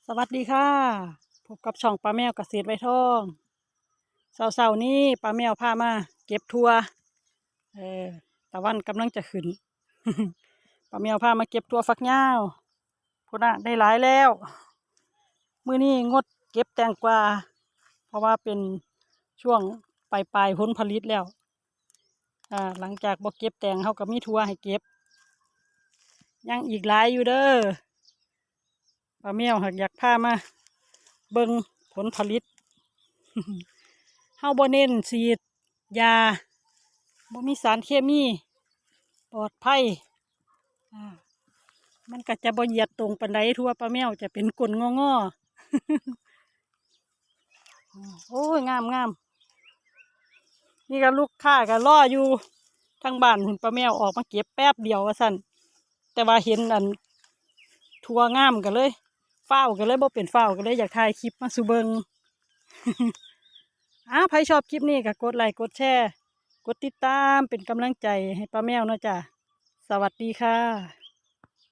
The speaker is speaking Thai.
สวัสดีค่ะพบกับช่องป้าแมวเกษตรไร่ทองเช้าๆนี้ป้าแมวพามาเก็บทั่วเออตะวันกำลังจะขึ้น ป้าแมวพามาเก็บทั่วฝักยาวพุ่นน่ะได้หลายแล้วมื้อนี้งดเก็บแตงกวาเพราะว่าเป็นช่วงปลายผลผลิตแล้วหลังจากบ่เก็บแตงเขาก็มีทั่วให้เก็บยังอีกหลายอยู่เด้อป้าแมวหากอยากพามาเบิ่งผลผลิต เฮาบ่เน้นฉีดยาบ่มีสารเคมีปลอดภัยอ่ามันก็จะบ่เหยียดตรงปานใดทั่วป้าแมวจะเป็นก้นงอๆโอ้ยงามนี่ก็ลูกค้าก็รออยู่ทางบ้านหุ่นป้าแมวออกมาเก็บแป๊บเดียวว่าซั่นแต่ว่าเห็นอันทั่วงามกันเลยฟ้าวกันเลยบ่เป็นฟ้าวกันเลยอยากถ่ายคลิปมาสู่เบิง ใครชอบคลิปนี้ก็กดไลค์กดแชร์กดติดตามเป็นกำลังใจให้ป้าแมวเนาะจ้ะสวัสดีค่ะ